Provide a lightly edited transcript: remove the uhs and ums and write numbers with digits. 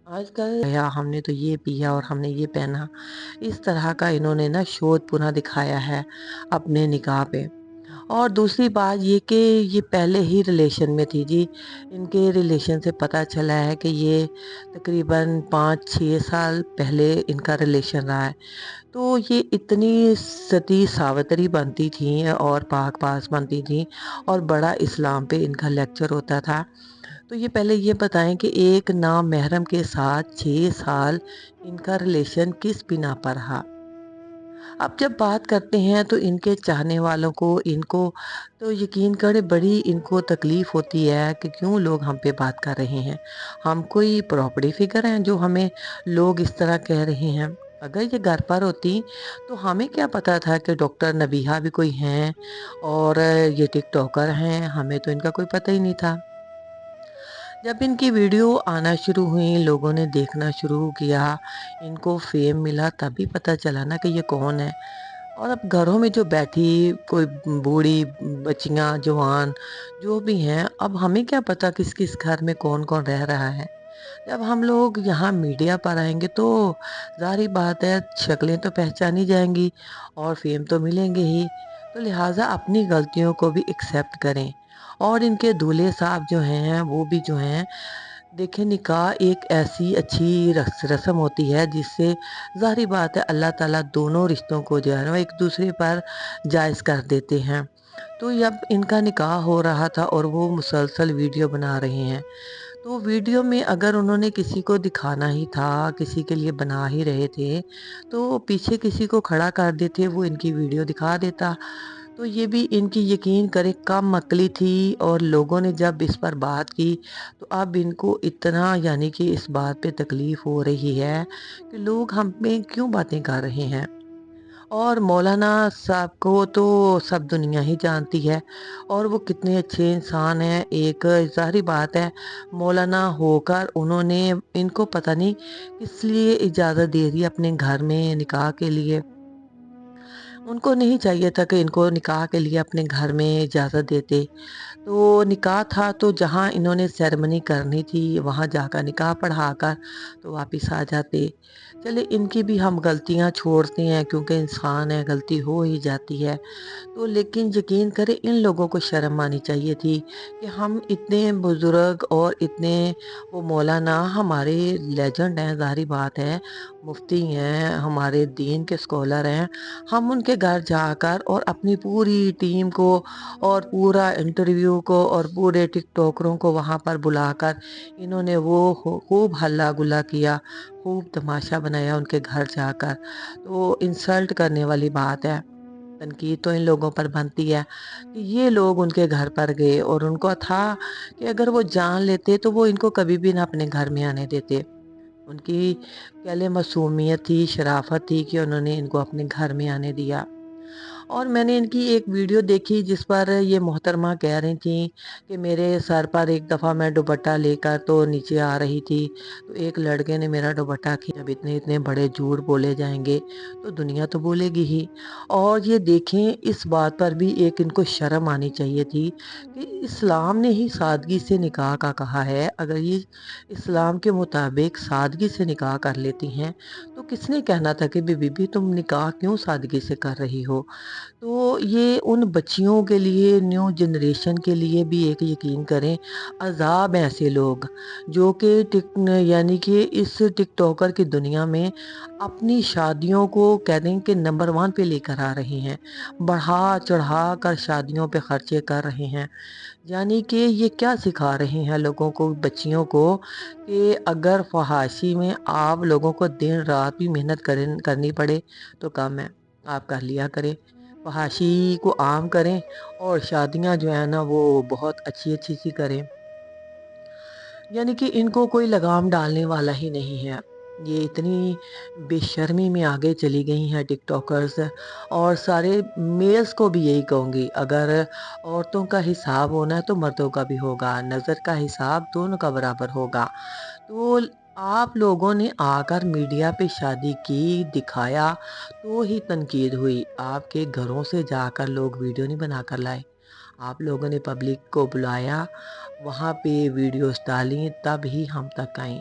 آج کل یا ہم نے تو یہ پیا اور ہم نے یہ پہنا، اس طرح کا انہوں نے نا شوز پناہ دکھایا ہے اپنے نکاح پہ۔ اور دوسری بات یہ کہ یہ پہلے ہی ریلیشن میں تھی جی، ان کے ریلیشن سے پتہ چلا ہے کہ یہ تقریباً 5-6 سال پہلے ان کا ریلیشن رہا ہے۔ تو یہ اتنی ستی ساوتری بنتی تھیں اور پاک پاس بنتی تھیں، اور بڑا اسلام پہ ان کا لیکچر ہوتا تھا۔ تو یہ پہلے یہ بتائیں کہ ایک نامحرم کے ساتھ 6 سال ان کا ریلیشن کس بنا پر رہا۔ اب جب بات کرتے ہیں تو ان کے چاہنے والوں کو، ان کو تو یقین کرے بڑی ان کو تکلیف ہوتی ہے کہ کیوں لوگ ہم پہ بات کر رہے ہیں، ہم کوئی پراپرٹی فگر ہیں جو ہمیں لوگ اس طرح کہہ رہے ہیں۔ اگر یہ گھر پر ہوتی تو ہمیں کیا پتا تھا کہ ڈاکٹر نبیہہ بھی کوئی ہیں اور یہ ٹک ٹاکر ہیں، ہمیں تو ان کا کوئی پتہ ہی نہیں تھا۔ جب ان کی ویڈیو آنا شروع ہوئی، لوگوں نے دیکھنا شروع کیا، ان کو فیم ملا، تبھی پتہ چلا نا کہ یہ کون ہے۔ اور اب گھروں میں جو بیٹھی کوئی بوڑھی بچیاں جوان جو بھی ہیں، اب ہمیں کیا پتا کس کس گھر میں کون کون رہ رہا ہے۔ جب ہم لوگ یہاں میڈیا پر آئیں گے تو ظاہری بات ہے شکلیں تو پہچانی جائیں گی اور فیم تو ملیں گے ہی، تو لہٰذا اپنی غلطیوں کو بھی ایکسیپٹ کریں۔ اور ان کے دولہے صاحب جو ہیں وہ بھی جو ہیں، دیکھیں نکاح ایک ایسی اچھی رسم ہوتی ہے جس سے ظاہری بات ہے اللہ تعالیٰ دونوں رشتوں کو جو ہے نا ایک دوسرے پر جائز کر دیتے ہیں۔ تو جب ان کا نکاح ہو رہا تھا اور وہ مسلسل ویڈیو بنا رہے ہیں، تو ویڈیو میں اگر انہوں نے کسی کو دکھانا ہی تھا، کسی کے لیے بنا ہی رہے تھے، تو پیچھے کسی کو کھڑا کر دیتے، وہ ان کی ویڈیو دکھا دیتا۔ تو یہ بھی ان کی یقین کرے کم عقلی تھی، اور لوگوں نے جب اس پر بات کی تو اب ان کو اتنا یعنی کہ اس بات پہ تکلیف ہو رہی ہے کہ لوگ ہم پہ کیوں باتیں کر رہے ہیں۔ اور مولانا صاحب کو تو سب دنیا ہی جانتی ہے، اور وہ کتنے اچھے انسان ہیں۔ ایک ظاہری بات ہے مولانا ہو کر انہوں نے ان کو پتہ نہیں کس لیے اجازت دے دی اپنے گھر میں نکاح کے لیے۔ ان کو نہیں چاہیے تھا کہ ان کو نکاح کے لیے اپنے گھر میں اجازت دیتے۔ تو نکاح تھا تو جہاں انہوں نے سیرمنی کرنی تھی وہاں جا کر نکاح پڑھا کر تو واپس آ جاتے۔ چلے ان کی بھی ہم غلطیاں چھوڑتے ہیں کیونکہ انسان ہے، غلطی ہو ہی جاتی ہے۔ تو لیکن یقین کرے ان لوگوں کو شرم آنی چاہیے تھی کہ ہم اتنے بزرگ اور اتنے وہ مولانا ہمارے لیجنڈ ہیں، ظاہری بات ہے مفتی ہیں، ہمارے دین کے اسکالر ہیں، ہم ان کے گھر جا کر اور اپنی پوری ٹیم کو اور پورا انٹرویو کو اور پورے ٹک ٹاکروں کو وہاں پر بلا کر انہوں نے وہ خوب ہلا گلا کیا، خوب تماشا بنایا ان کے گھر جا کر۔ تو انسلٹ کرنے والی بات ہے، تنقید تو ان لوگوں پر بنتی ہے کہ یہ لوگ ان کے گھر پر گئے اور ان کو تھا کہ اگر وہ جان لیتے تو وہ ان کو کبھی بھی نہ اپنے گھر میں آنے دیتے۔ ان کی پہلے معصومیت تھی، شرافت تھی کہ انہوں نے ان کو اپنے گھر میں آنے دیا۔ اور میں نے ان کی ایک ویڈیو دیکھی جس پر یہ محترمہ کہہ رہی تھیں کہ میرے سر پر ایک دفعہ میں دوپٹہ لے کر تو نیچے آ رہی تھی تو ایک لڑکے نے میرا دوپٹہ کھینچا۔ جب اتنے اتنے بڑے جھوٹ بولے جائیں گے تو دنیا تو بولے گی ہی۔ اور یہ دیکھیں اس بات پر بھی ایک ان کو شرم آنی چاہیے تھی کہ اسلام نے ہی سادگی سے نکاح کا کہا ہے، اگر یہ اسلام کے مطابق سادگی سے نکاح کر لیتی ہیں تو کس نے کہنا تھا کہ بی بی تم نکاح کیوں سادگی سے کر رہی ہو۔ تو یہ ان بچیوں کے لیے، نیو جنریشن کے لیے بھی ایک یقین کریں عذاب ہیں ایسے لوگ جو کہ یعنی کہ اس ٹک ٹاکر کی دنیا میں اپنی شادیوں کو کہہ دیں کہ نمبر 1 پہ لے کر آ رہے ہیں، بڑھا چڑھا کر شادیوں پہ خرچے کر رہے ہیں۔ یعنی کہ یہ کیا سکھا رہے ہیں لوگوں کو، بچیوں کو، کہ اگر فحاشی میں آپ لوگوں کو دن رات بھی محنت کرنی پڑے تو کم ہے، آپ کر لیا کریں، فحاشی کو عام کریں اور شادیاں جو ہیں نا وہ بہت اچھی اچھی سی کریں۔ یعنی کہ ان کو کوئی لگام ڈالنے والا ہی نہیں ہے۔ یہ اتنی بے شرمی میں آگے چلی گئی ہیں ٹک ٹاکرز، اور سارے میلز کو بھی یہی کہوں گی اگر عورتوں کا حساب ہونا ہے تو مردوں کا بھی ہوگا، نظر کا حساب دونوں کا برابر ہوگا۔ تو آپ لوگوں نے آ کر میڈیا پہ شادی کی، دکھایا تو ہی تنقید ہوئی۔ آپ کے گھروں سے جا کر لوگ ویڈیو نہیں بنا کر لائے، آپ لوگوں نے پبلک کو بلایا، وہاں پہ ویڈیوز ڈالیں، تب ہی ہم تک آئیں۔